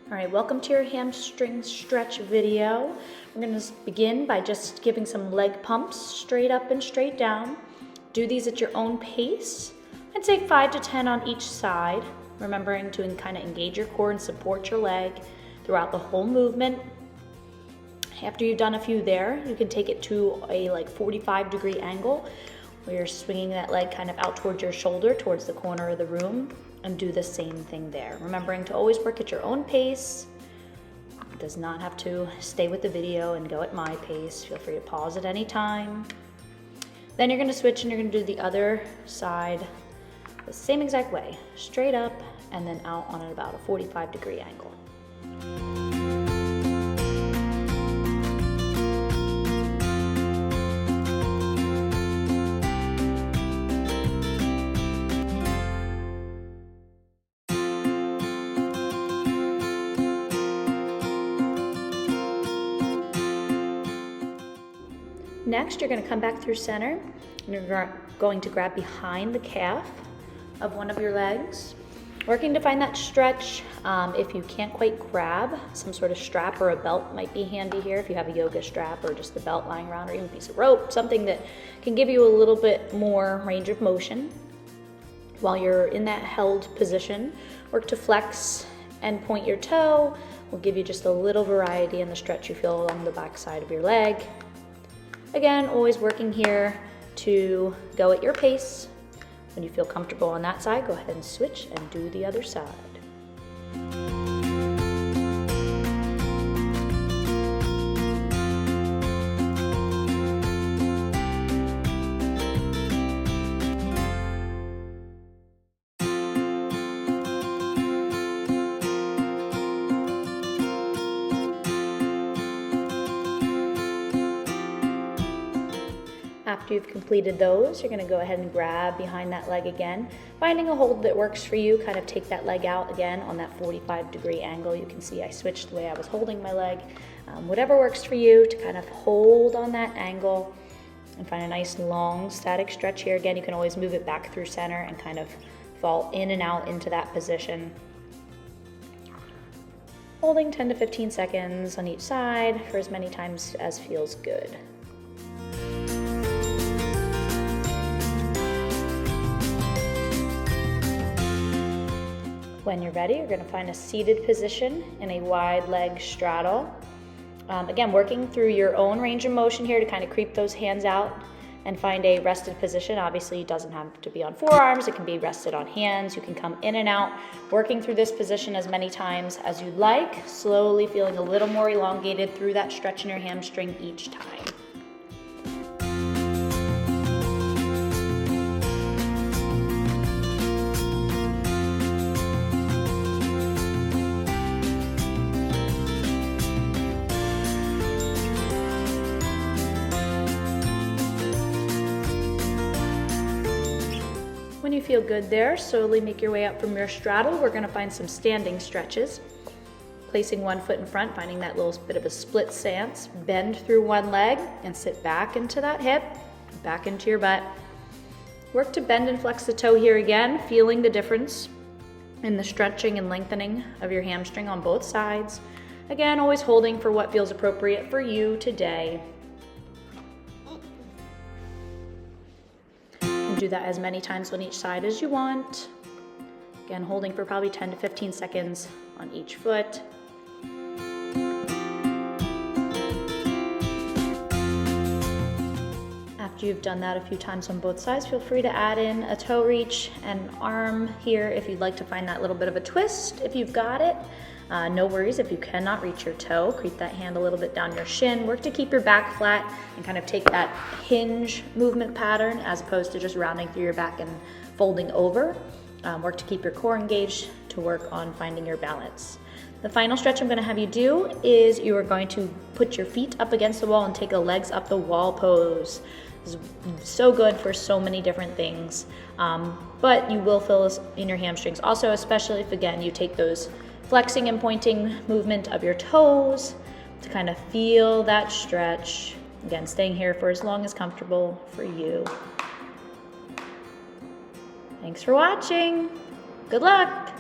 All right, welcome to your hamstring stretch video. We're going to begin by just giving some leg pumps straight up and straight down. Do these at your own pace. I'd say 5 to 10 on each side, remembering to kind of engage your core and support your leg throughout the whole movement. After you've done a few there, you can take it to a 45-degree angle where you're swinging that leg kind of out towards your shoulder, towards the corner of the room, and do the same thing there. Remembering to always work at your own pace. It does not have to stay with the video and go at my pace. Feel free to pause at any time. Then you're going to switch and you're going to do the other side the same exact way, straight up and then out on about a 45-degree angle. Next, you're going to come back through center, and you're going to grab behind the calf of one of your legs, working to find that stretch. If you can't quite grab, some sort of strap or a belt might be handy here if you have a yoga strap or just the belt lying around, or even a piece of rope, something that can give you a little bit more range of motion. While you're in that held position, work to flex and point your toe. We'll give you just a little variety in the stretch you feel along the back side of your leg. Again, always working here to go at your pace. When you feel comfortable on that side, go ahead and switch and do the other side. After you've completed those, you're going to go ahead and grab behind that leg again, finding a hold that works for you. Kind of take that leg out again on that 45-degree angle. You can see I switched the way I was holding my leg. Whatever works for you to kind of hold on that angle and find a nice long static stretch here. Again, you can always move it back through center and kind of fall in and out into that position. Holding 10 to 15 seconds on each side for as many times as feels good. When you're ready, you're going to find a seated position in a wide leg straddle. Again, working through your own range of motion here to kind of creep those hands out and find a rested position. Obviously, it doesn't have to be on forearms. It can be rested on hands. You can come in and out, working through this position as many times as you'd like, slowly feeling a little more elongated through that stretch in your hamstring each time. When you feel good there, slowly make your way up from your straddle. We're going to find some standing stretches. Placing one foot in front, finding that little bit of a split stance. Bend through one leg and sit back into that hip, back into your butt. Work to bend and flex the toe here again, feeling the difference in the stretching and lengthening of your hamstring on both sides. Again, always holding for what feels appropriate for you today. Do that as many times on each side as you want. Again, holding for probably 10 to 15 seconds on each foot. After you've done that a few times on both sides, feel free to add in a toe reach and arm here if you'd like to find that little bit of a twist if you've got it. No worries if you cannot reach your toe. Creep that hand a little bit down your shin. Work to keep your back flat and kind of take that hinge movement pattern as opposed to just rounding through your back and folding over. Work to keep your core engaged to work on finding your balance. The final stretch I'm going to have you do is you are going to put your feet up against the wall and take a legs up the wall pose. This is so good for so many different things, but you will feel this in your hamstrings. Also, especially if, again, you take those flexing and pointing movement of your toes to kind of feel that stretch. Again, staying here for as long as comfortable for you. Thanks for watching. Good luck.